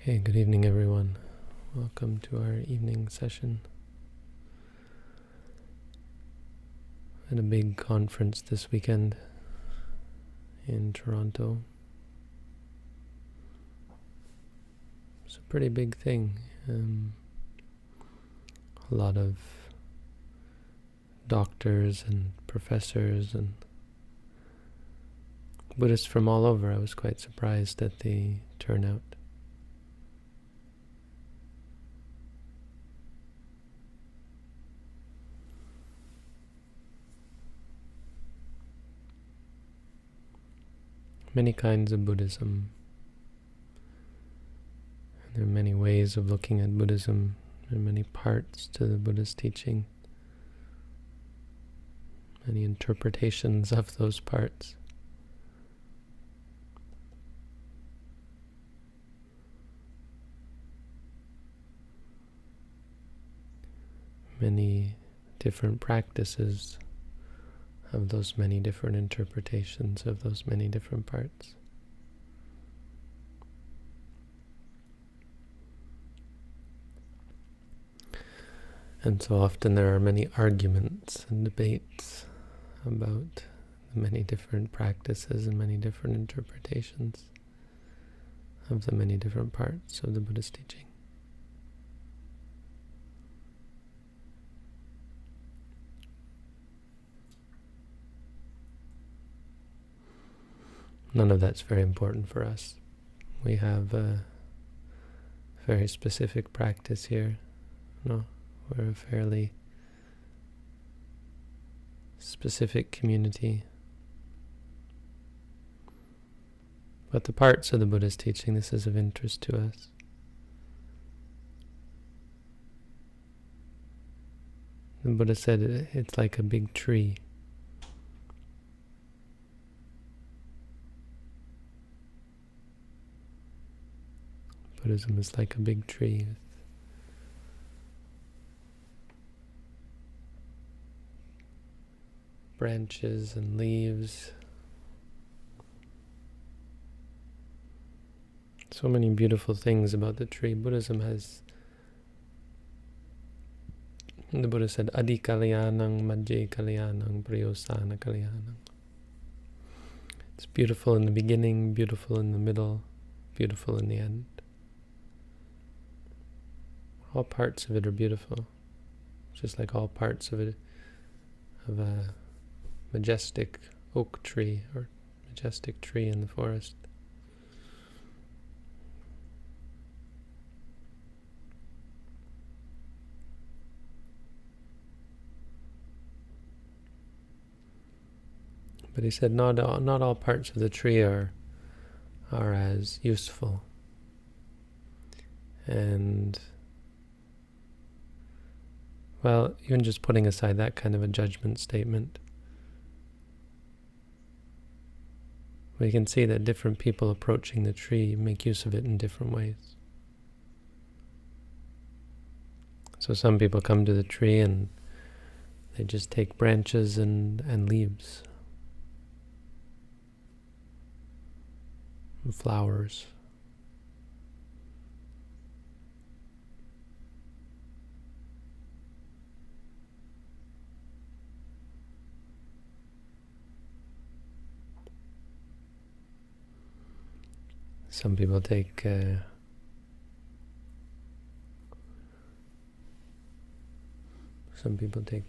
Okay, good evening everyone. Welcome to our evening session. At a big conference this weekend in Toronto. It's a pretty big thing. A lot of doctors and professors and Buddhists from all over. I was quite surprised at the turnout. Many kinds of Buddhism. There are many ways of looking at Buddhism. There are many parts to the Buddha's teaching. Many interpretations of those parts. Many different practices of those many different interpretations of those many different parts. And so often there are many arguments and debates about the many different practices and many different interpretations of the many different parts of the Buddha's teaching. None of that's very important for us. We have a very specific practice here. No, we're a fairly specific community. But the parts of the Buddha's teaching, this is of interest to us. The Buddha said it's like a big tree. Buddhism is like a big tree with branches and leaves. So many beautiful things about the tree. Buddhism has, the Buddha said, Adi Kalyanang, Madhye Kalyanang, Priyosana Kalyanang. It's beautiful in the beginning, beautiful in the middle, beautiful in the end. All parts of it are beautiful, just like all parts of it, of a majestic oak tree or majestic tree in the forest. But he said not all parts of the tree are as useful. And well, even just putting aside that kind of a judgment statement, we can see that different people approaching the tree make use of it in different ways. So some people come to the tree and they just take branches and leaves, and flowers. Some people take the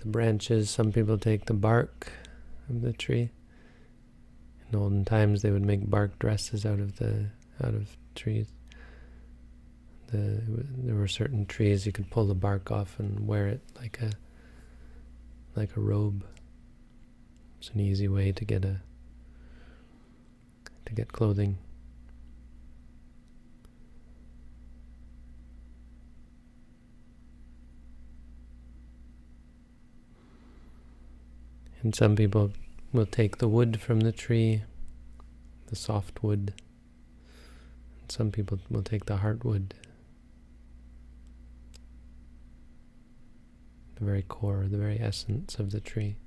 branches, some people take the bark of the tree. In olden times they would make bark dresses out of trees. There were certain trees you could pull the bark off and wear it like a robe. It's an easy way to get clothing. And some people will take the wood from the tree, the soft wood. And some people will take the heartwood, the very core, the very essence of the tree.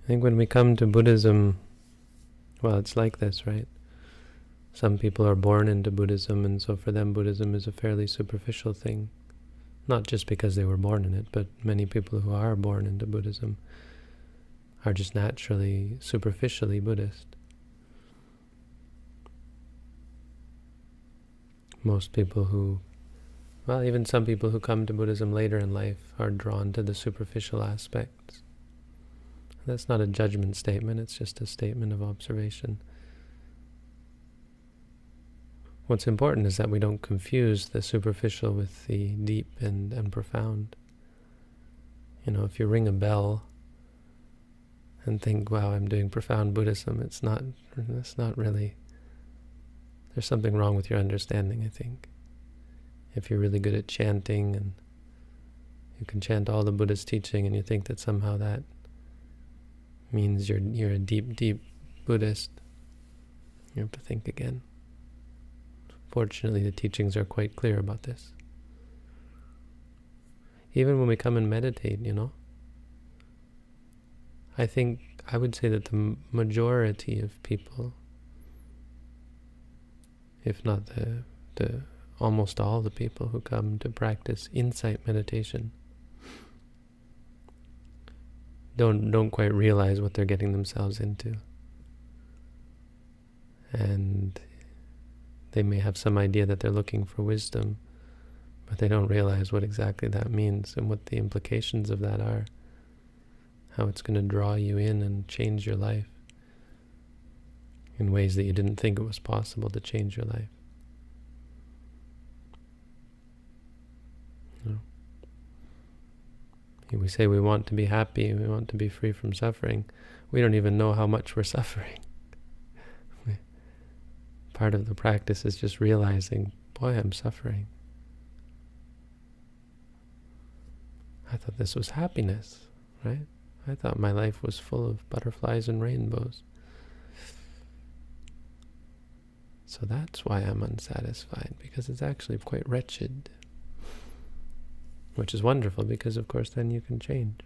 think when we come to Buddhism, well, it's like this, right? Some people are born into Buddhism, and so for them Buddhism is a fairly superficial thing. Not just because they were born in it, but many people who are born into Buddhism are just naturally, superficially Buddhist. Most people who, well, even some people who come to Buddhism later in life are drawn to the superficial aspects. That's not a judgment statement, it's just a statement of observation. What's important is that we don't confuse the superficial with the deep and profound. You know, if you ring a bell and think, wow, I'm doing profound Buddhism, it's not really, there's something wrong with your understanding, I think. If you're really good at chanting and you can chant all the Buddha's teaching and you think that somehow that means you're a deep, deep Buddhist, you have to think again. Fortunately, the teachings are quite clear about this. Even when we come and meditate, you know, I would say that the majority of people, if not the almost all the people who come to practice insight meditation, don't quite realize what they're getting themselves into. And they may have some idea that they're looking for wisdom, but they don't realize what exactly that means and what the implications of that are, how it's going to draw you in and change your life in ways that you didn't think it was possible to change your life. You know? We say we want to be happy, we want to be free from suffering. We don't even know how much we're suffering. Part of the practice is just realizing, boy, I'm suffering. I thought this was happiness, right? I thought my life was full of butterflies and rainbows. So that's why I'm unsatisfied, because it's actually quite wretched. Which is wonderful, because of course then you can change.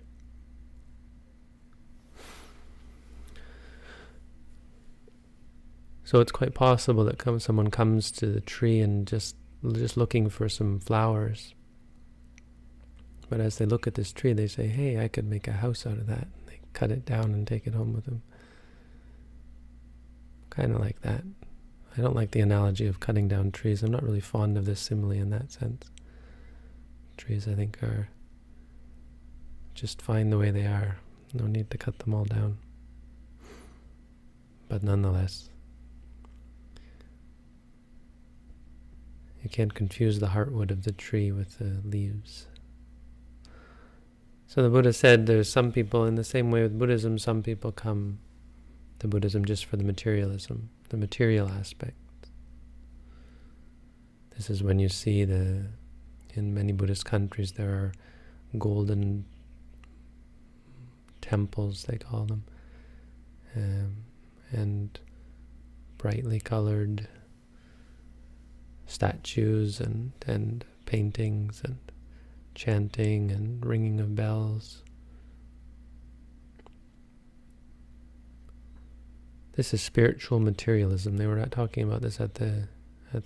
So it's quite possible that someone comes to the tree and just looking for some flowers. But as they look at this tree, they say, hey, I could make a house out of that. And they cut it down and take it home with them. Kind of like that. I don't like the analogy of cutting down trees. I'm not really fond of this simile in that sense. Trees, I think, are just fine the way they are. No need to cut them all down. But nonetheless, you can't confuse the heartwood of the tree with the leaves. So the Buddha said there's some people, in the same way with Buddhism, some people come to Buddhism just for the materialism, the material aspect. This is when you see in many Buddhist countries there are golden temples, they call them, and brightly colored statues and paintings and chanting and ringing of bells. This is spiritual materialism. They were talking about this at the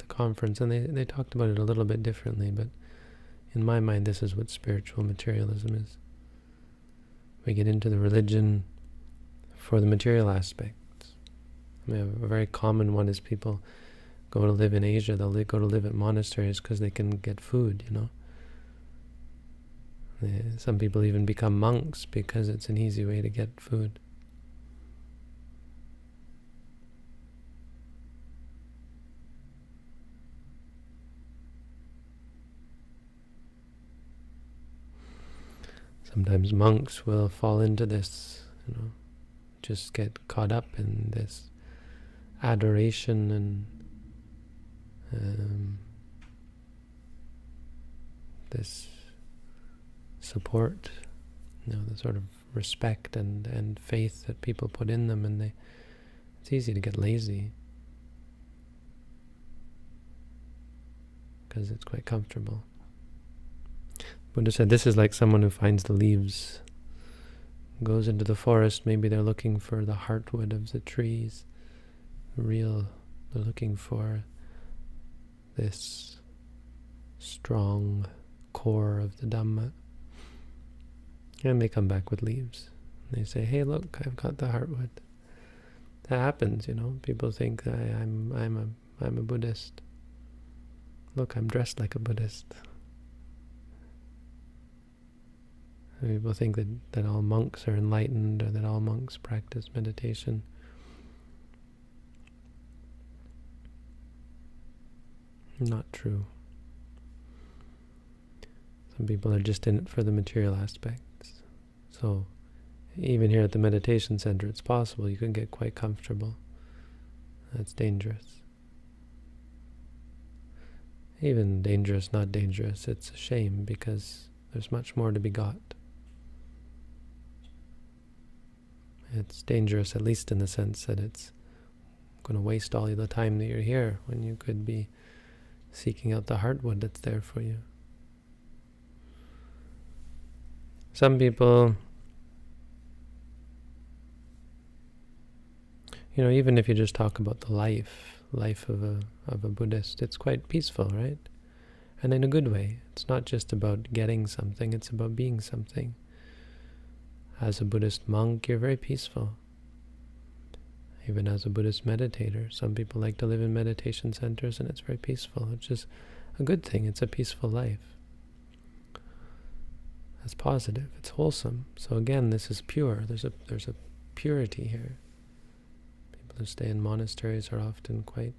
conference, and they talked about it a little bit differently, but in my mind this is what spiritual materialism is. We get into the religion for the material aspects. I mean, a very common one is people go to live in Asia, they'll go to live at monasteries because they can get food, you know. Some people even become monks because it's an easy way to get food. Sometimes monks will fall into this, you know, just get caught up in this adoration and this support, you know, the sort of respect and faith that people put in them, and it's easy to get lazy because it's quite comfortable. Buddha said this is like someone who finds the leaves goes into the forest, maybe they're looking for the heartwood of the trees. They're looking for this strong core of the Dhamma. And they come back with leaves. They say, hey, look, I've got the heartwood. That happens, People think I'm a Buddhist. Look, I'm dressed like a Buddhist. People think that all monks are enlightened or that all monks practice meditation. Not true. Some people are just in it for the material aspects. So even here at the meditation center, it's possible you can get quite comfortable. That's dangerous. Even dangerous, not dangerous, it's a shame because there's much more to be got. It's dangerous, at least in the sense that it's going to waste all the time that you're here when you could be seeking out the heartwood that's there for you. Some people, even if you just talk about the life of a Buddhist, it's quite peaceful, right? And in a good way. It's not just about getting something, it's about being something. As a Buddhist monk, you're very peaceful. Even as a Buddhist meditator, some people like to live in meditation centers and it's very peaceful. It's just a good thing. It's a peaceful life. That's positive. It's wholesome. So again, this is pure. There's a purity here. People who stay in monasteries are often quite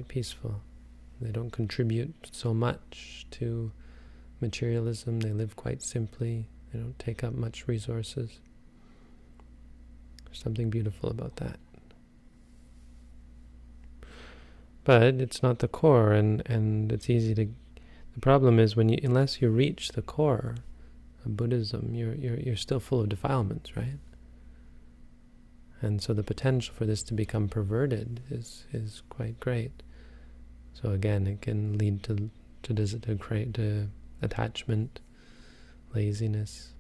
peaceful. They don't contribute so much to materialism. They live quite simply. They don't take up much resources. There's something beautiful about that. But it's not the core, and it's easy to... The problem is unless you reach the core of Buddhism, you're still full of defilements, right? And so the potential for this to become perverted is quite great. So again, it can lead to attachment, laziness,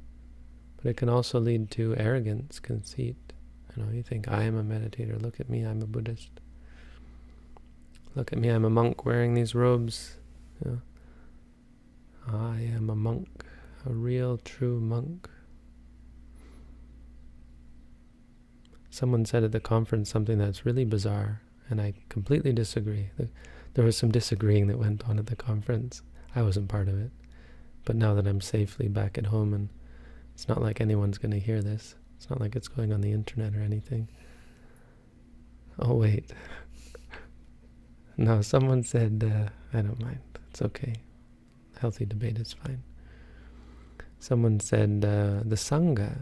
but it can also lead to arrogance, conceit. You think, I am a meditator, look at me, I'm a Buddhist. Look at me, I'm a monk wearing these robes. I am a monk, a real, true monk. Someone said at the conference something that's really bizarre, and I completely disagree. There was some disagreeing that went on at the conference. I wasn't part of it. But now that I'm safely back at home, and it's not like anyone's going to hear this. It's not like it's going on the internet or anything. Oh, wait. No, someone said, I don't mind. It's okay. Healthy debate is fine. Someone said, the Sangha,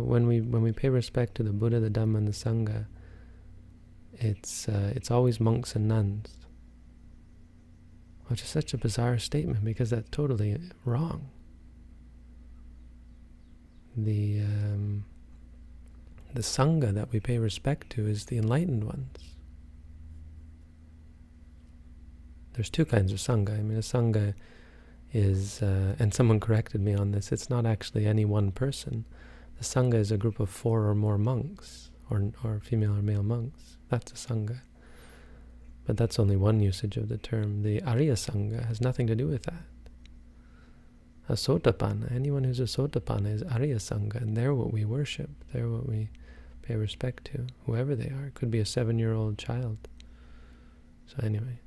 when we pay respect to the Buddha, the Dhamma, and the Sangha, it's always monks and nuns. Which is such a bizarre statement because that's totally wrong. The Sangha that we pay respect to is the enlightened ones. There's two kinds of Sangha. I mean, a Sangha is, and someone corrected me on this, it's not actually any one person. The Sangha is a group of 4 or more monks, or female or male monks. That's a Sangha. But that's only one usage of the term. The Arya Sangha has nothing to do with that. A Sotapanna, anyone who's a Sotapanna is Arya Sangha, and they're what we worship. They're what we pay respect to, whoever they are. It could be a 7-year-old child. So anyway.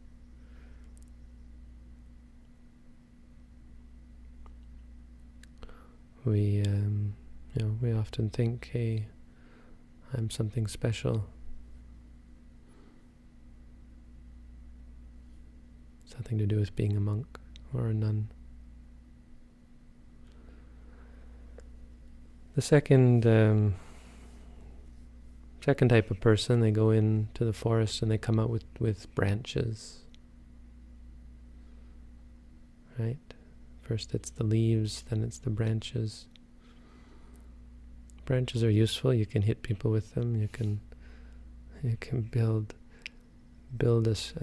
We often think, hey, I'm something special. It's nothing to do with being a monk or a nun. The second type of person, they go into the forest and they come out with branches. Right? First it's the leaves, then it's the branches. Branches are useful. You can hit people with them. You can build this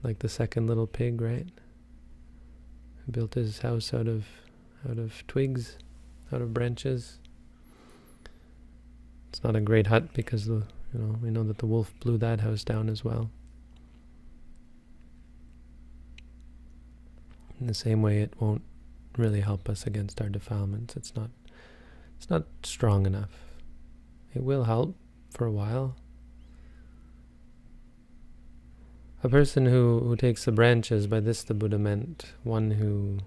like the second little pig, right? He built his house out of twigs. out of branches. It's not a great hut because we know that the wolf blew that house down as well. In the same way, it won't really help us against our defilements. It's not strong enough. It will help for a while. A person who takes the branches, by this the Buddha meant one who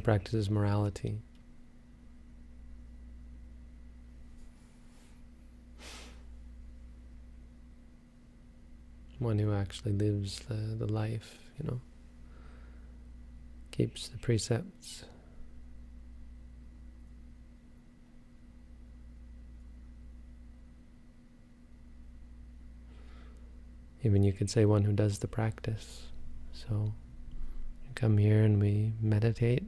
practices morality. One who actually lives the life, keeps the precepts. Even you could say one who does the practice. So you come here and we meditate,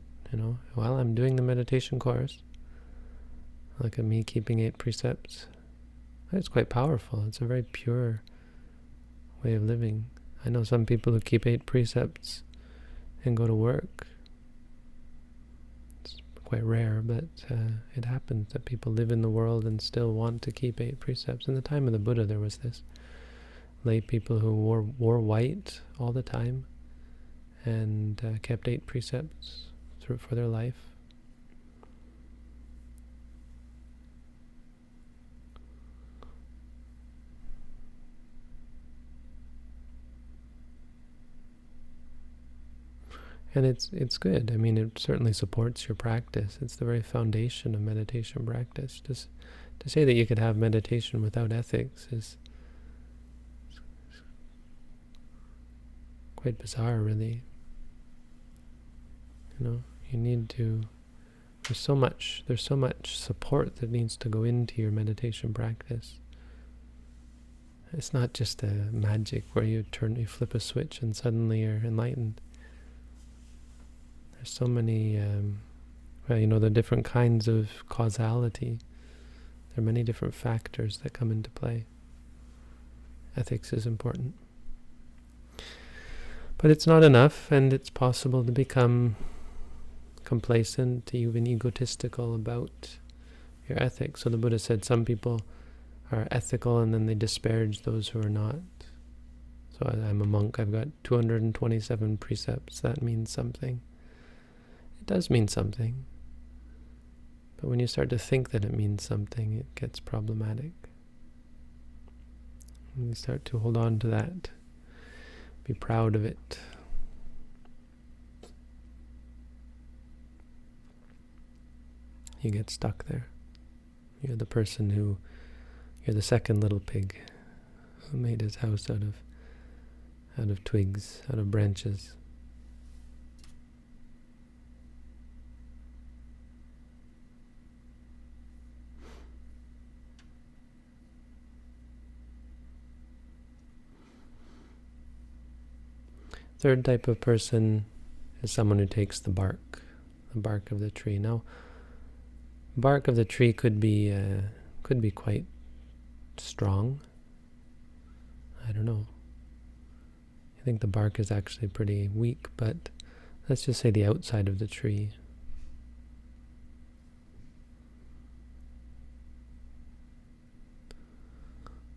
while I'm doing the meditation course. Look at me keeping 8 precepts. It's quite powerful. It's a very pure way of living. I know some people who keep 8 precepts and go to work. It's quite rare, but it happens that people live in the world and still want to keep 8 precepts. In the time of the Buddha, there was this lay people who wore white all the time and kept 8 precepts for their life. And it's good. I mean, it certainly supports your practice. It's the very foundation of meditation practice. Just to say that you could have meditation without ethics is quite bizarre, really. You need to. There's so much support that needs to go into your meditation practice. It's not just a magic where you flip a switch and suddenly you're enlightened. There's so many, the different kinds of causality. There are many different factors that come into play. Ethics is important. But it's not enough, and it's possible to become complacent, even egotistical about your ethics. So the Buddha said some people are ethical and then they disparage those who are not. So I'm a monk, I've got 227 precepts. That means something. It does mean something. But when you start to think that it means something, it gets problematic. And you start to hold on to that. Be proud of it. You get stuck there. You're the second little pig who made his house out of twigs, out of branches. Third type of person is someone who takes the bark of the tree. Now, bark of the tree could be quite strong. I don't know. I think the bark is actually pretty weak, but let's just say the outside of the tree.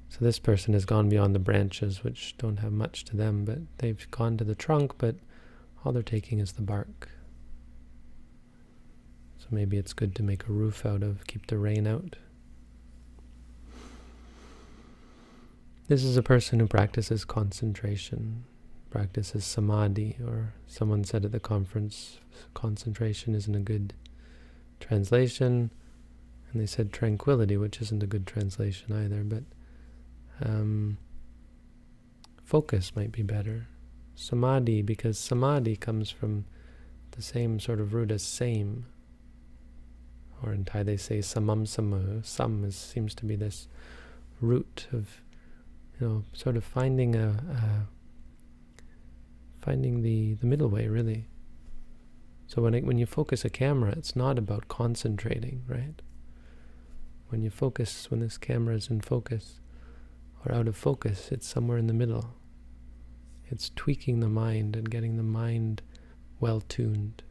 So this person has gone beyond the branches, which don't have much to them, but they've gone to the trunk, but all they're taking is the bark. So maybe it's good to make a roof out of, keep the rain out. This is a person who practices concentration, practices samadhi, or someone said at the conference, concentration isn't a good translation, and they said tranquility, which isn't a good translation either, but focus might be better. Samadhi, because samadhi comes from the same sort of root as same. Or in Thai they say samam sama. Sam seems to be this root of, sort of finding the middle way, really. So when you focus a camera, it's not about concentrating, right? When this camera is in focus, or out of focus, it's somewhere in the middle. It's tweaking the mind and getting the mind well tuned.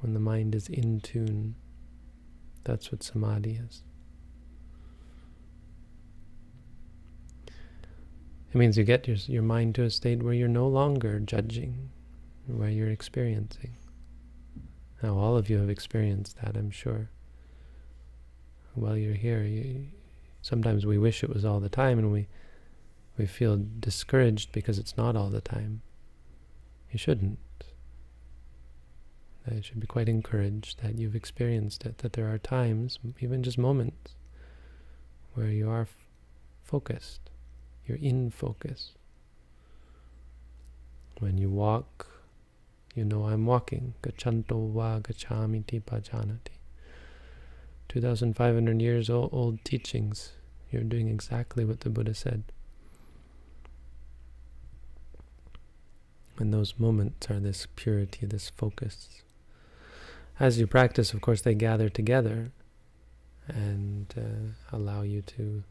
when the mind is in tune. That's what samadhi is. It means you get your mind to a state where you're no longer judging, where you're experiencing. Now, all of you have experienced that, I'm sure. While you're here, sometimes we wish it was all the time, and we feel discouraged because it's not all the time. You shouldn't. You should be quite encouraged that you've experienced it, that there are times, even just moments, where you are focused. You're in focus. When you walk, you know I'm walking. Gachanto va gachamiti bhajanati. 2,500 years old teachings. You're doing exactly what the Buddha said. And those moments are this purity, this focus. As you practice, of course, they gather together and allow you to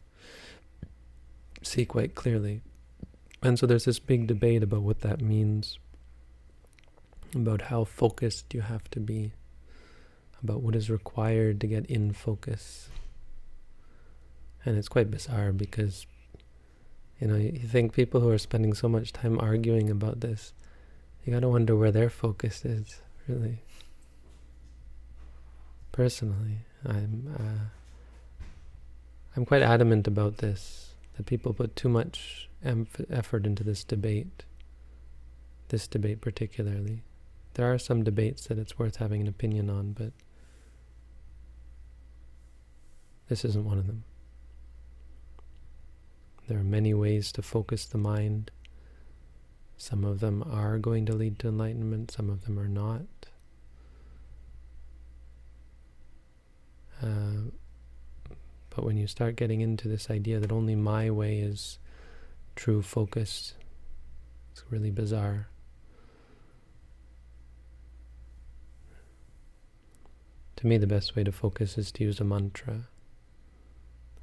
see quite clearly. And so there's this big debate about what that means, about how focused you have to be, about what is required to get in focus. And it's quite bizarre because, you think people who are spending so much time arguing about this, you gotta wonder where their focus is, really. Personally, I'm quite adamant about this, that people put too much effort into this debate particularly. There are some debates that it's worth having an opinion on, but this isn't one of them. There are many ways to focus the mind. Some of them are going to lead to enlightenment, some of them are not. But when you start getting into this idea that only my way is true focus, it's really bizarre. To me, the best way to focus is to use a mantra.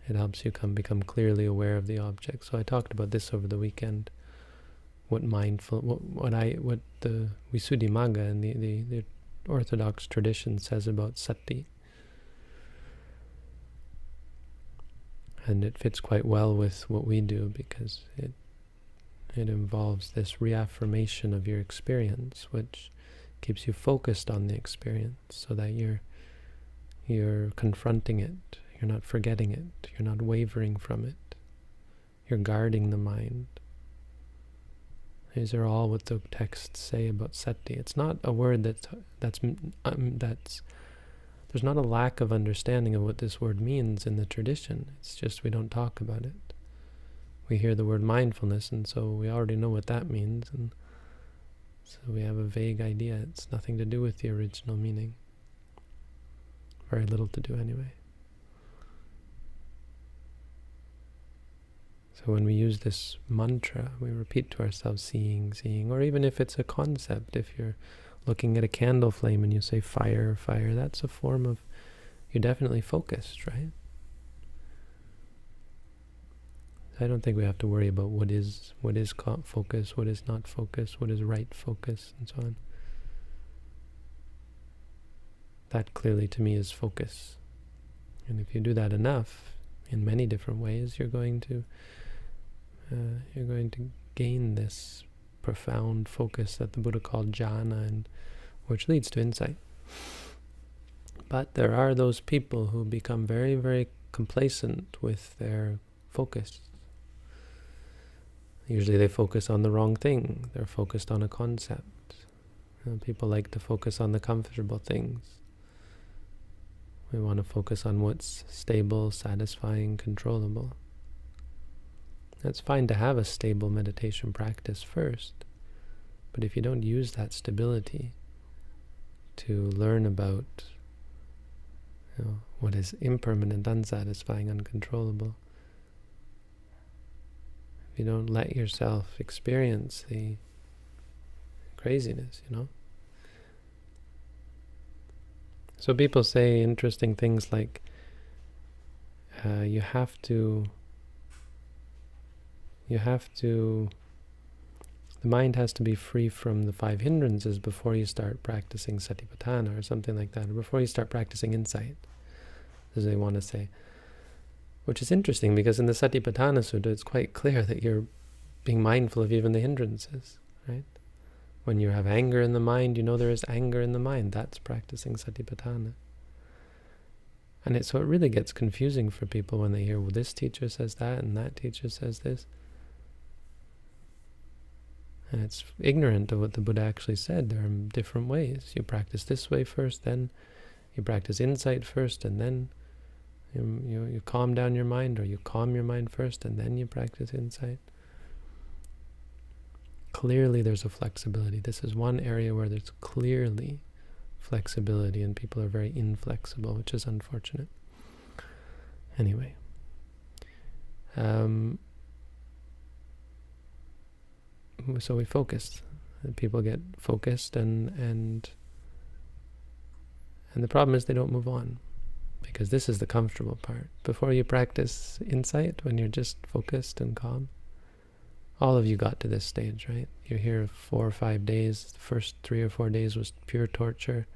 It helps you become clearly aware of the object. So I talked about this over the weekend. What the Visuddhimagga and the Orthodox tradition says about sati. And it fits quite well with what we do because it involves this reaffirmation of your experience, which keeps you focused on the experience so that you're confronting it, you're not forgetting it, you're not wavering from it, you're guarding the mind. These are all what the texts say about sati. It's not a word that's there's not a lack of understanding of what this word means in the tradition. It's just we don't talk about it. We hear the word mindfulness, and so we already know what that means, and so we have a vague idea. It's nothing to do with the original meaning. Very little to do anyway. So when we use this mantra, we repeat to ourselves, seeing, or even if it's a concept, if you're looking at a candle flame and you say fire, fire, that's a form of, you're definitely focused, right? I don't think we have to worry about what is focus, what is not focus, what is right focus, and so on. That clearly to me is focus. And if you do that enough, in many different ways, you're going to gain this profound focus that the Buddha called jhana, and which leads to insight. But there are those people who become very, very complacent with their focus. Usually they focus on the wrong thing. They're focused on a concept. People like to focus on the comfortable things. We want to focus on what's stable, satisfying, controllable. It's fine to have a stable meditation practice first, but if you don't use that stability to learn about what is impermanent, unsatisfying, uncontrollable, if you don't let yourself experience the craziness, So people say interesting things like, you have to The mind has to be free from the 5 hindrances before you start practicing satipatthana or something like that, or before you start practicing insight, as they want to say. Which is interesting, because in the Satipatthana Sutta, it's quite clear that you're being mindful of even the hindrances, right? When you have anger in the mind, you know there is anger in the mind. That's practicing Satipatthana. And so it really gets confusing for people when they hear, well, this teacher says that, and that teacher says this. And it's ignorant of what the Buddha actually said. There are different ways. You practice this way first, then you practice insight first, and then you calm down your mind, or you calm your mind first, and then you practice insight. Clearly there's a flexibility. This is one area where there's clearly flexibility, and people are very inflexible, which is unfortunate. Anyway. So we focus. People get focused, and the problem is they don't move on, because this is the comfortable part. Before you practice insight, when you're just focused and calm, all of you got to this stage, right? You're here 4 or 5 days. The first 3 or 4 days was pure torture,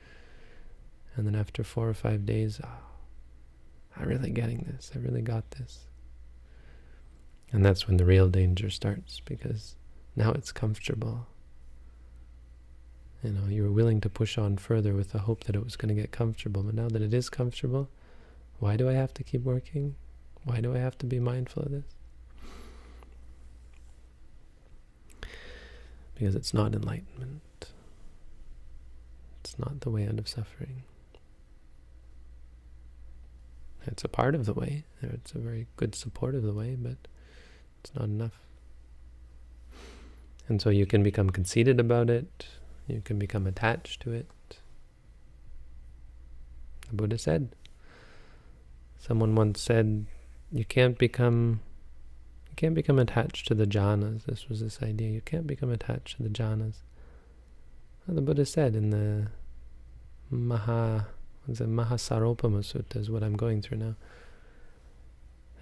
and then after 4 or 5 days, I'm really getting this. I really got this. And that's when the real danger starts, because now it's comfortable. You were willing to push on further with the hope that it was going to get comfortable. But now that it is comfortable, why do I have to keep working? Why do I have to be mindful of this? Because it's not enlightenment. It's not the way out of suffering. It's a part of the way. It's a very good support of the way, but it's not enough. And so you can become conceited about it. You can become attached to it. The Buddha said, someone once said, you can't become attached to the jhanas. This was this idea. You can't become attached to the jhanas. Well, the Buddha said in the Mahasaropama Sutta is what I'm going through now.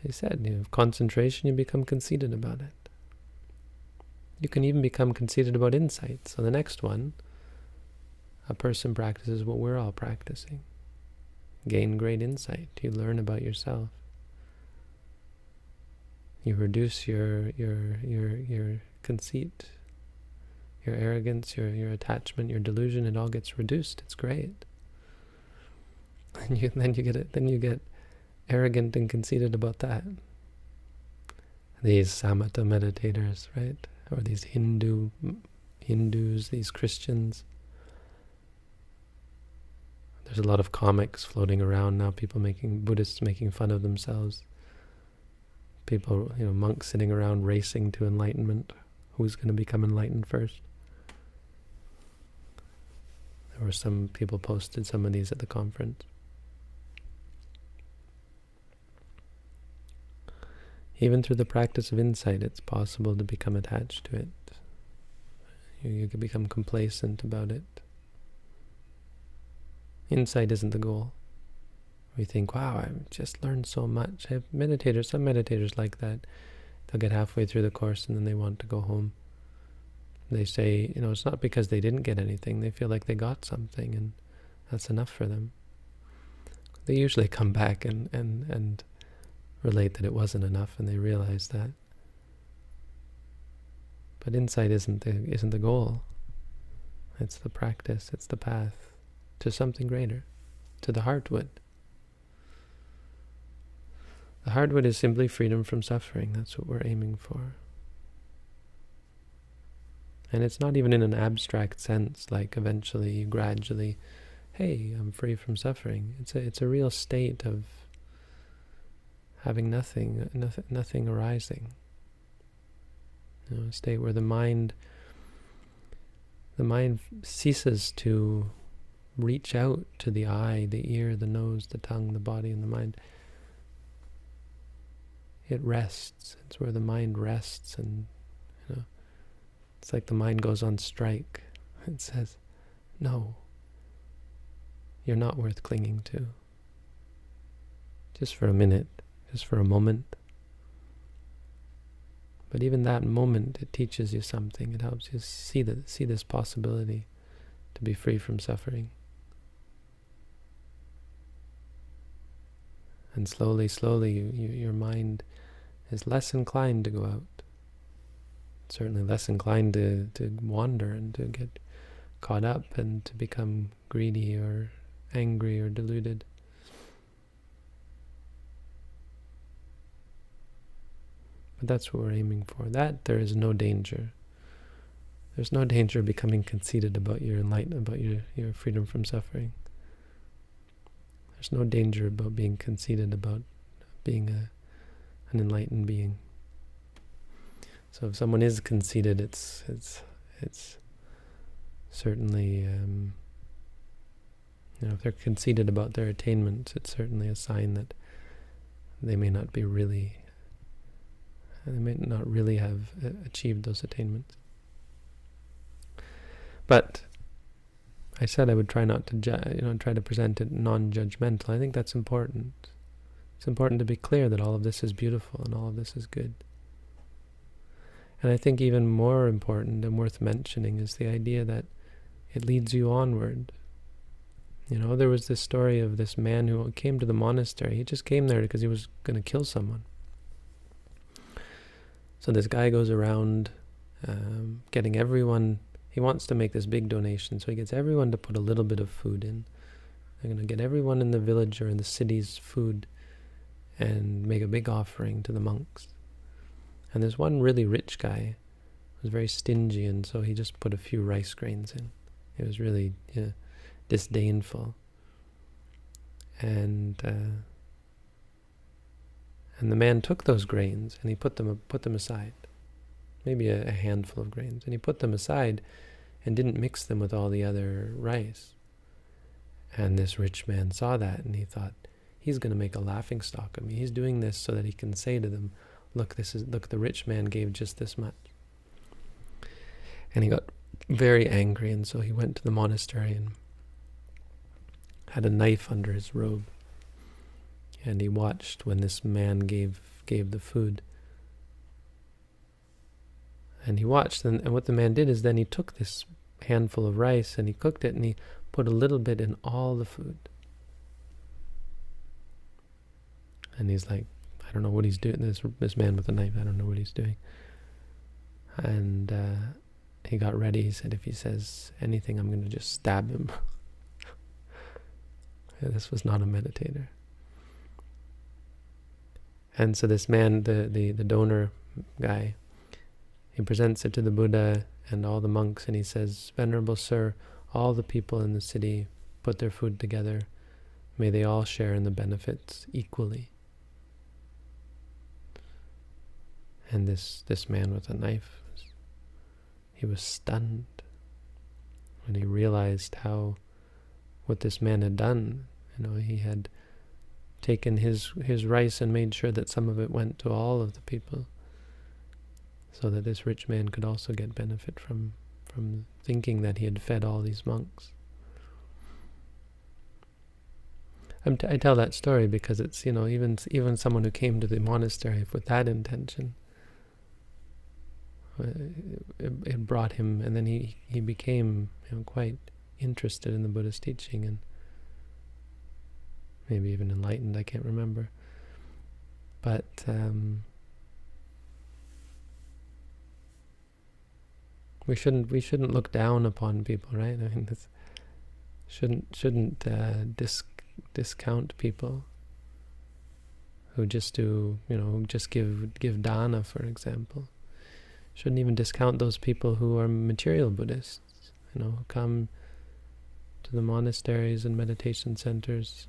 He said, concentration, you become conceited about it. You can even become conceited about insight. So the next one, a person practices what we're all practicing. Gain great insight. You learn about yourself. You reduce your conceit, your arrogance, your attachment, your delusion. It all gets reduced. It's great. And then you get arrogant and conceited about that. These samatha meditators, right? Or these Hindus, these Christians. There's a lot of comics floating around now, Buddhists making fun of themselves. People, monks sitting around racing to enlightenment. Who's going to become enlightened first? There were some people posted some of these at the conference. Even through the practice of insight, it's possible to become attached to it. You can become complacent about it. Insight isn't the goal. We think, wow, I've just learned so much. I have some meditators like that. They'll get halfway through the course and then they want to go home. They say, it's not because they didn't get anything. They feel like they got something, and that's enough for them. They usually come back and relate that it wasn't enough, and they realize that. But insight isn't the goal. It's the practice. It's the path to something greater, to the heartwood. The heartwood is simply freedom from suffering. That's what we're aiming for. And it's not even in an abstract sense, like eventually, gradually, hey, I'm free from suffering. It's a real state of having nothing arising. A state where the mind ceases to reach out to the eye, the ear, the nose, the tongue, the body, and the mind. It rests. It's where the mind rests, and it's like the mind goes on strike. It says, no, you're not worth clinging to. Just for a minute, just for a moment. But even that moment, it teaches you something. It helps you see this possibility to be free from suffering. And slowly, your mind is less inclined to go out. Certainly less inclined to wander and to get caught up and to become greedy or angry or deluded. But that's what we're aiming for. That there is no danger. There's no danger of becoming conceited about your enlightenment, about your freedom from suffering. There's no danger about being conceited about being an enlightened being. So if someone is conceited, it's certainly, if they're conceited about their attainments, it's certainly a sign that they may not really have achieved those attainments. But I said I would try not to try to present it non-judgmental. I think that's important. It's important to be clear that all of this is beautiful and all of this is good. And I think even more important and worth mentioning is the idea that it leads you onward. There was this story of this man who came to the monastery. He just came there because he was going to kill someone. So this guy goes around getting everyone. He wants to make this big donation, so he gets everyone to put a little bit of food in. They're going to get everyone in the village or in the city's food and make a big offering to the monks. And this one really rich guy was very stingy, and so he just put a few rice grains in. He was really disdainful. And the man took those grains and he put them aside. Maybe a handful of grains. And he put them aside and didn't mix them with all the other rice. And this rich man saw that and he thought, he's going to make a laughingstock of me. He's doing this so that he can say to them, look, the rich man gave just this much. And he got very angry, and so he went to the monastery and had a knife under his robe. And he watched when this man gave the food. And he watched, and what the man did is then he took this handful of rice and he cooked it and he put a little bit in all the food. And he's like, I don't know what he's doing. This man with a knife, I don't know what he's doing. And he got ready. He said, if he says anything, I'm going to just stab him. This was not a meditator. And so this man, the donor guy, he presents it to the Buddha and all the monks, and he says, Venerable Sir, all the people in the city put their food together. May they all share in the benefits equally. And this man with a knife, he was stunned when he realized what this man had done. He had taken his rice and made sure that some of it went to all of the people, so that this rich man could also get benefit from thinking that he had fed all these monks. I tell that story because it's, even someone who came to the monastery with that intention, it brought him, and then he became quite interested in the Buddha's teaching and maybe even enlightened, I can't remember. But we shouldn't look down upon people, right? I mean, shouldn't discount people who just do, who just give dana, for example. Shouldn't even discount those people who are material Buddhists, who come to the monasteries and meditation centers,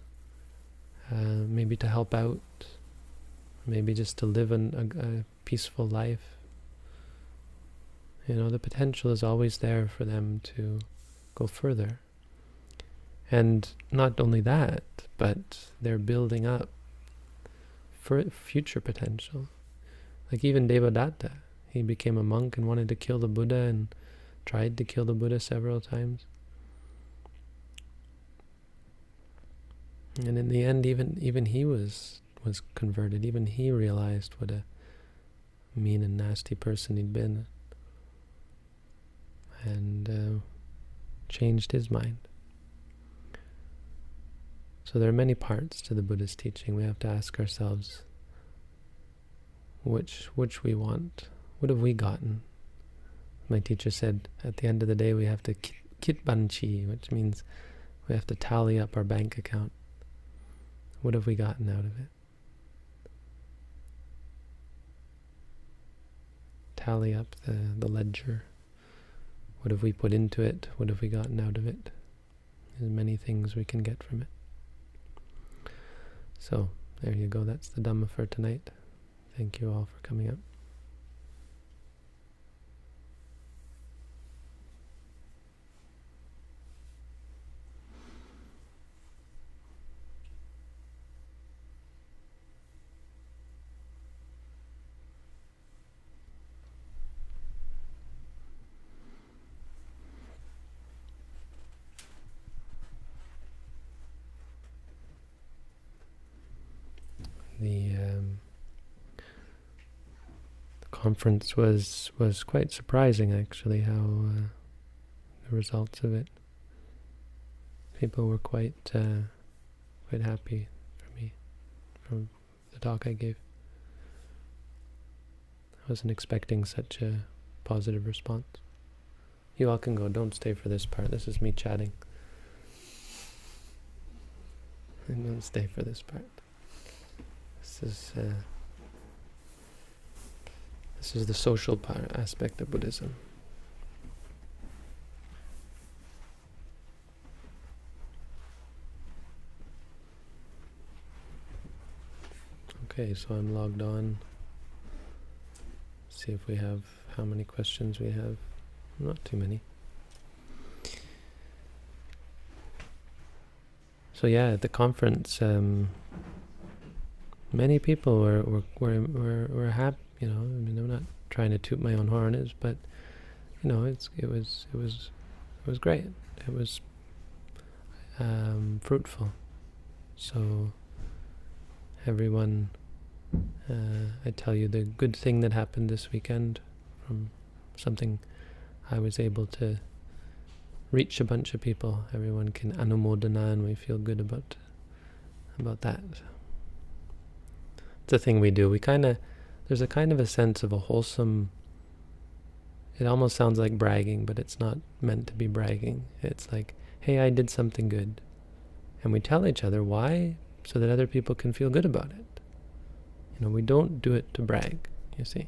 maybe to help out, maybe just to live a peaceful life. The potential is always there for them to go further. And not only that, but they're building up for future potential. Like even Devadatta, he became a monk and wanted to kill the Buddha and tried to kill the Buddha several times. And in the end, even he was converted. Even he realized mean and nasty person he'd been, and changed his mind. So there are many parts to the Buddha's teaching. We have to ask ourselves which we want. What have we gotten? My teacher said at the end of the day we have to kitbanchi, which means we have to tally up our bank account. What have we gotten out of it? Tally up the ledger. What have we put into it? What have we gotten out of it? There's many things we can get from it. So, there you go. That's the Dhamma for tonight. Thank you all for coming up. The conference was quite surprising, actually, how the results of it. People were quite happy for me from the talk I gave. I wasn't expecting such a positive response. You all can go. Don't stay for this part. This is me chatting. And don't stay for this part. This is the social aspect of Buddhism. Okay, so I'm logged on. See if we have, how many questions we have. Not too many. So yeah, at the conference, many people were happy. You know, I mean, I'm not trying to toot my own horn, but you know, it was great. It was fruitful. So everyone, I tell you the good thing that happened this weekend from something I was able to reach a bunch of people. Everyone can anumodana, and we feel good about that. It's a thing we do. There's a kind of a sense of a wholesome, it almost sounds like bragging, but it's not meant to be bragging. It's like, hey, I did something good. And we tell each other why, so that other people can feel good about it. You know, we don't do it to brag, you see.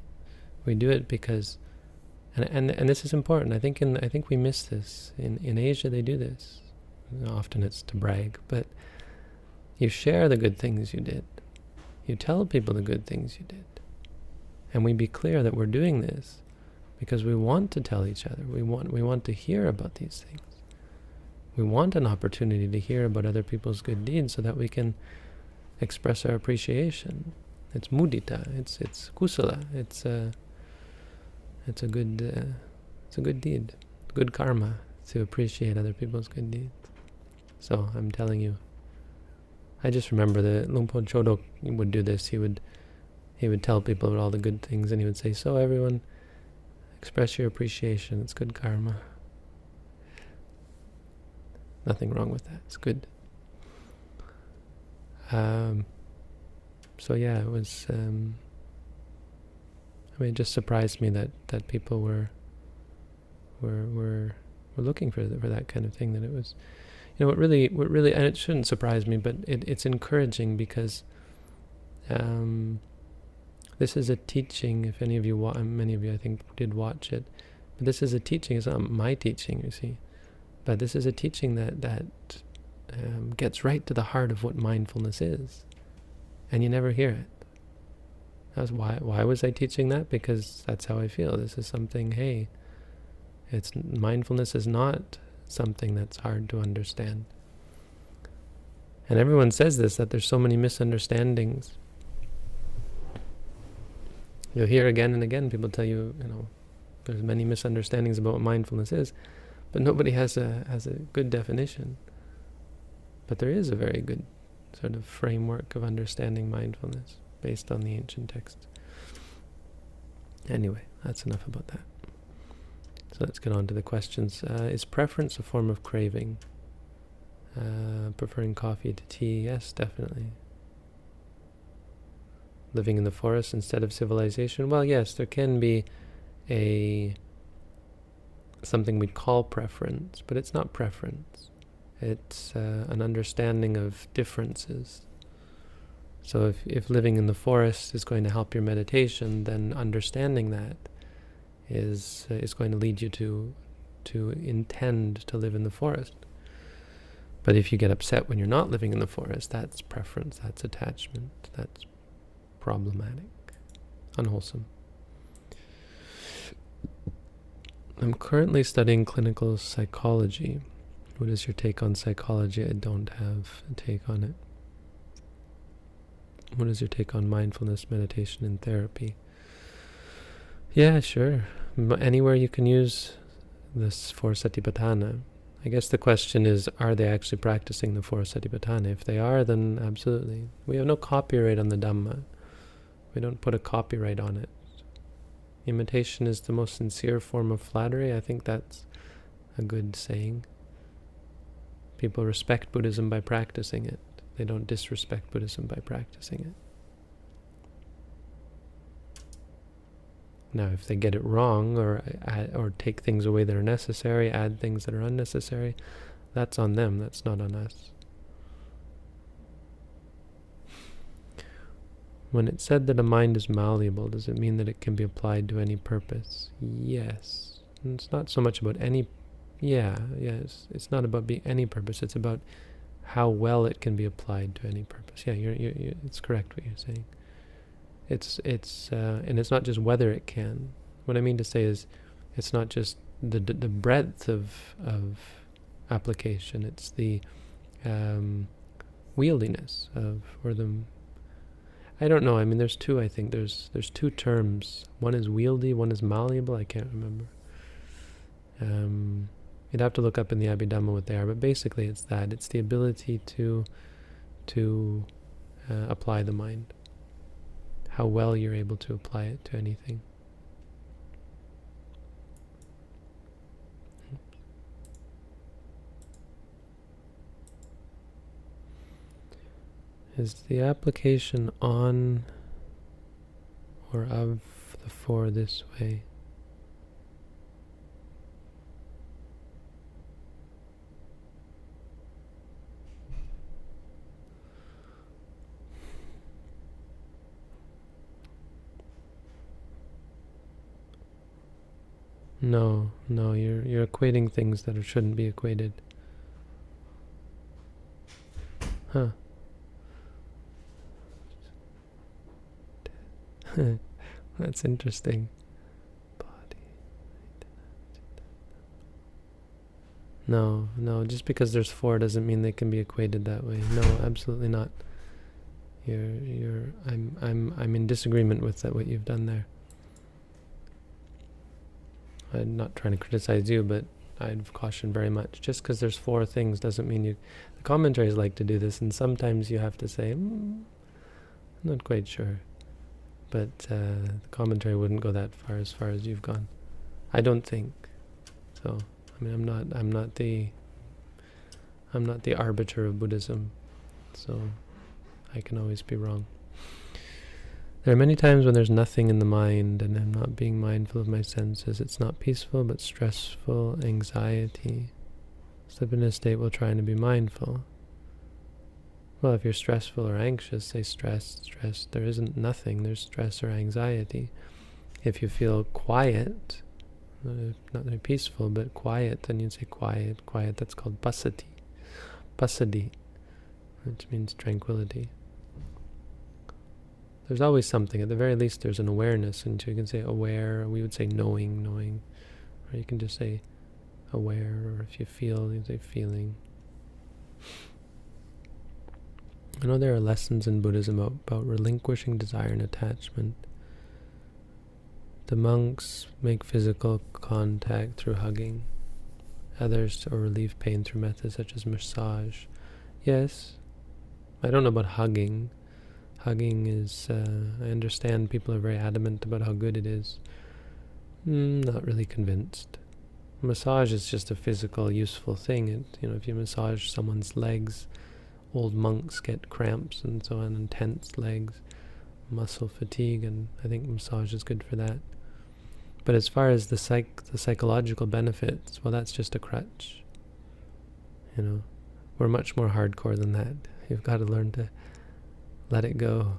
We do it because, and this is important. I think we miss this. In Asia they do this. Often it's to brag, but you share the good things you did. You tell people the good things you did. And we be clear that we're doing this because we want to tell each other. We want to hear about these things. We want an opportunity to hear about other people's good deeds so that we can express our appreciation. It's mudita. It's kusala. It's a good deed, good karma to appreciate other people's good deeds. So I'm telling you, I just remember that Lumpur Chodok would do this. He would tell people about all the good things, and he would say, so everyone, express your appreciation. It's good karma. Nothing wrong with that. It's good. So yeah, it was, it just surprised me that people were looking for that kind of thing, that it was, you know, what really, and it shouldn't surprise me, but it's encouraging because this is a teaching. If any of you, many of you I think did watch it, but this is a teaching. It's not my teaching, you see, but this is a teaching that gets right to the heart of what mindfulness is, and you never hear it. That's why was I teaching that? Because that's how I feel. This is something, hey, mindfulness is not something that's hard to understand. And everyone says this, that there's so many misunderstandings. You'll hear again and again people tell you, you know, there's many misunderstandings about what mindfulness is, but nobody has a good definition. But there is a very good sort of framework of understanding mindfulness based on the ancient texts. Anyway, that's enough about that. So let's get on to the questions. Is preference a form of craving? Preferring coffee to tea? Yes, definitely. Living in the forest instead of civilization? Well, yes, there can be something we'd call preference, but it's not preference. It's an understanding of differences. So if living in the forest is going to help your meditation, then understanding that is going to lead you to intend to live in the forest. But if you get upset when you're not living in the forest, that's preference, that's attachment, that's problematic, unwholesome. I'm currently studying clinical psychology. What is your take on psychology? I don't have a take on it. What is your take on mindfulness, meditation, and therapy? Yeah, sure. Anywhere you can use this four satipatthana. I guess the question is, are they actually practicing the four satipatthana? If they are, then absolutely. We have no copyright on the Dhamma. We don't put a copyright on it. Imitation is the most sincere form of flattery. I think that's a good saying. People respect Buddhism by practicing it. They don't disrespect Buddhism by practicing it. Now, if they get it wrong or take things away that are necessary, add things that are unnecessary, that's on them, that's not on us. When it's said that a mind is malleable, does it mean that it can be applied to any purpose? Yes. And it's not so much about any... Yes. It's not about being any purpose. It's about how well it can be applied to any purpose. Yeah, it's correct what you're saying. And it's not just whether it can. What I mean to say is, it's not just the breadth of application. It's the wieldiness or the... I don't know. I mean, there's two. I think there's two terms. One is wieldy. One is malleable. I can't remember. You'd have to look up in the Abhidhamma what they are, but basically it's that. It's the ability to apply the mind. How well you're able to apply it to anything. Is the application on or of the four this way? No, you're equating things that shouldn't be equated. Huh. That's interesting. No, just because there's four doesn't mean they can be equated that way. No, absolutely not. I'm in disagreement with that, what you've done there. I'm not trying to criticize you, but I'd caution very much. Just because there's four things doesn't mean you... The commentaries like to do this, and sometimes you have to say, I'm not quite sure. But the commentary wouldn't go that far as you've gone. I don't think. So, I mean, I'm not the arbiter of Buddhism, so I can always be wrong. There are many times when there's nothing in the mind and I'm not being mindful of my senses. It's not peaceful, but stressful, anxiety. Slip in a state while trying to be mindful. Well, if you're stressful or anxious, say stress. There isn't nothing, there's stress or anxiety. If you feel quiet, not very peaceful, but quiet, then you'd say quiet, that's called passaddhi, which means tranquility. There's always something. At the very least, there's an awareness, and you can say aware, or we would say knowing, or you can just say aware, or if you feel, you say feeling. I know there are lessons in Buddhism about relinquishing desire and attachment. The monks make physical contact through hugging. Others or relieve pain through methods such as massage. Yes, I don't know about hugging. Hugging is, I understand people are very adamant about how good it is. Not really convinced. Massage is just a physical, useful thing. If you massage someone's legs, old monks get cramps and so on, and tense legs, muscle fatigue, and I think massage is good for that. But as far as the psychological benefits, well, that's just a crutch. We're much more hardcore than that. You've got to learn to let it go.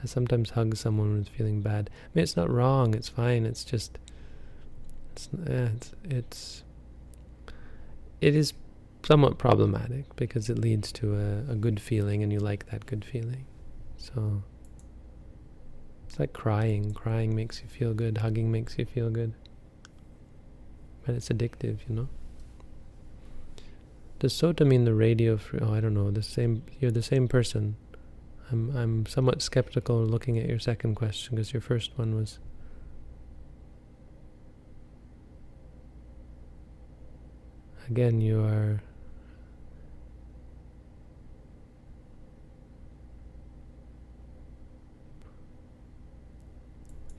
I sometimes hug someone who's feeling bad. I mean, it's not wrong. It's fine. It's just, it is somewhat problematic because it leads to a good feeling, and you like that good feeling. So it's like crying. Crying makes you feel good. Hugging makes you feel good. But it's addictive, Does sota mean the radio? I don't know. You're the same person. I'm somewhat skeptical looking at your second question because your first one was. Again, you are.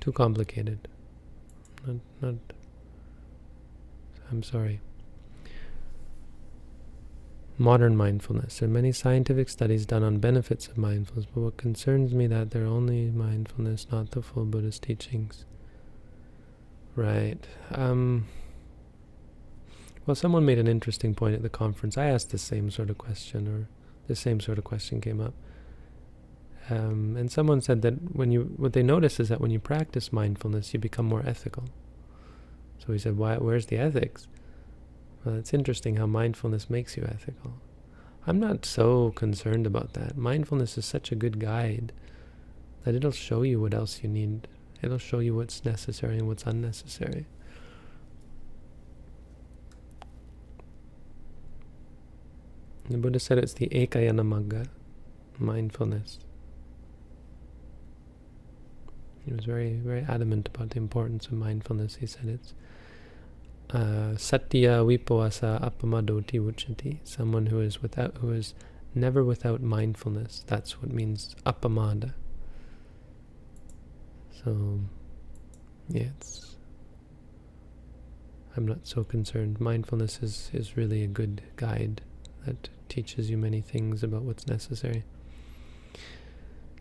Too complicated. Not. I'm sorry. Modern mindfulness. There are many scientific studies done on benefits of mindfulness, but what concerns me that they're only mindfulness, not the full Buddhist teachings. Right. Well, someone made an interesting point at the conference. I asked the same sort of question, or the same sort of question came up. And someone said that what they notice is that when you practice mindfulness, you become more ethical. So he said, where's the ethics? Well, it's interesting how mindfulness makes you ethical. I'm not so concerned about that. Mindfulness is such a good guide that it'll show you what else you need. It'll show you what's necessary and what's unnecessary. The Buddha said it's the ekayana magga, mindfulness. He was very, very adamant about the importance of mindfulness. He said it's satya vipavasa appamadoti uchati. Someone who is never without mindfulness. That's what means appamada. So, yeah, I'm not so concerned. Mindfulness is really a good guide that teaches you many things about what's necessary.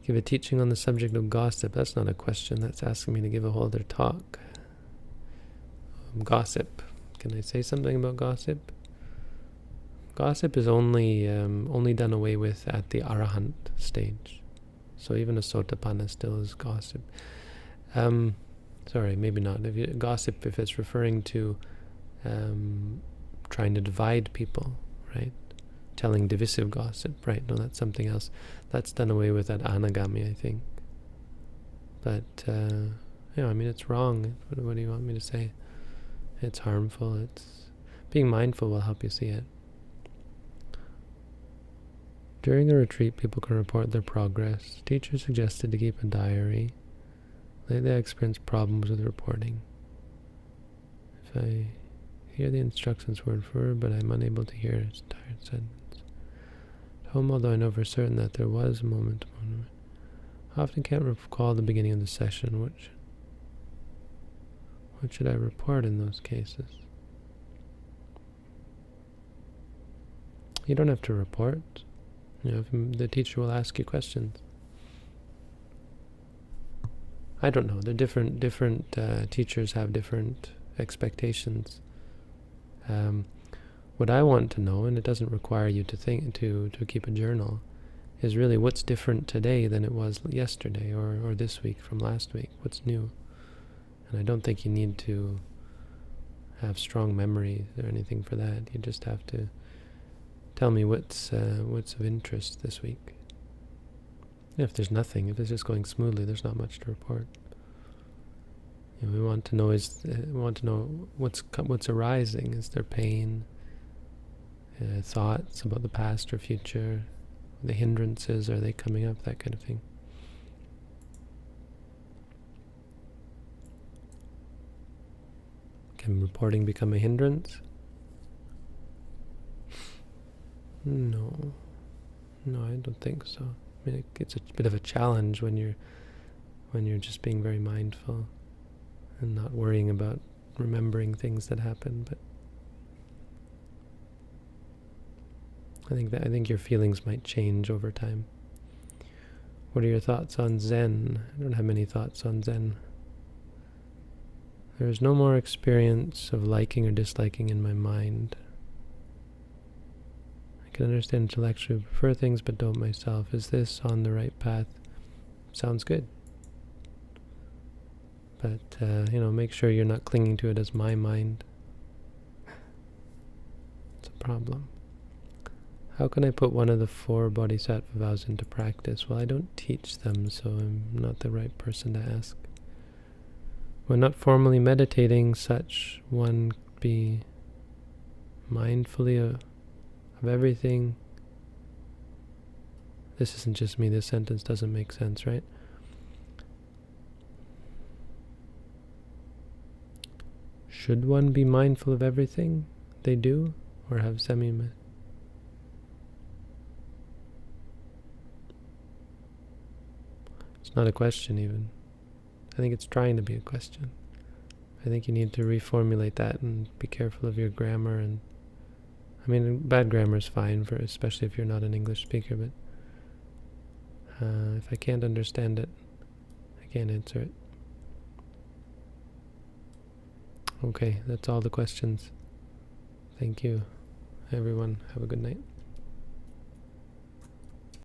Give a teaching on the subject of gossip. That's not a question. That's asking me to give a whole other talk. Gossip. Can I say something about gossip? Gossip is only done away with at the arahant stage. So even a sotapanna still is gossip. Sorry, maybe not. Gossip, if it's referring to trying to divide people, right? Telling divisive gossip, right? No, that's something else. That's done away with at anagami, I think. But, it's wrong. What do you want me to say? It's harmful. Being mindful will help you see it. During a retreat, people can report their progress. Teacher suggested to keep a diary. Lately, I experienced problems with reporting. If I hear the instructions word for word, but I'm unable to hear its entire sentence. At home, although I know for certain that there was a moment, I often can't recall the beginning of the session. What should I report in those cases? You don't have to report. The teacher will ask you questions. I don't know. The different teachers have different expectations. What I want to know, and it doesn't require you to think to keep a journal, is really what's different today than it was yesterday or this week from last week. What's new? And I don't think you need to have strong memory or anything for that. You just have to tell me what's of interest this week. If there's nothing, if it's just going smoothly, there's not much to report. We want to know what's arising. Is there pain? Thoughts about the past or future? The hindrances, are they coming up? That kind of thing. Can reporting become a hindrance? No. No, I don't think so. I mean, it's a bit of a challenge when you're just being very mindful and not worrying about remembering things that happen. But I think your feelings might change over time. What are your thoughts on Zen? I don't have many thoughts on Zen. There is no more experience of liking or disliking in my mind. I can understand intellectually, prefer things but don't myself. Is this on the right path? Sounds good. But, make sure you're not clinging to it as my mind. It's a problem. How can I put one of the 4 bodhisattva vows into practice? Well, I don't teach them, so I'm not the right person to ask. When not formally meditating, such one be mindfully of everything. This isn't just me, this sentence doesn't make sense, right? Should one be mindful of everything they do, or have semi-med? It's not a question even. I think it's trying to be a question. I think you need to reformulate that and be careful of your grammar. And I mean, bad grammar is fine, especially if you're not an English speaker, but if I can't understand it, I can't answer it. Okay, that's all the questions. Thank you, everyone. Have a good night.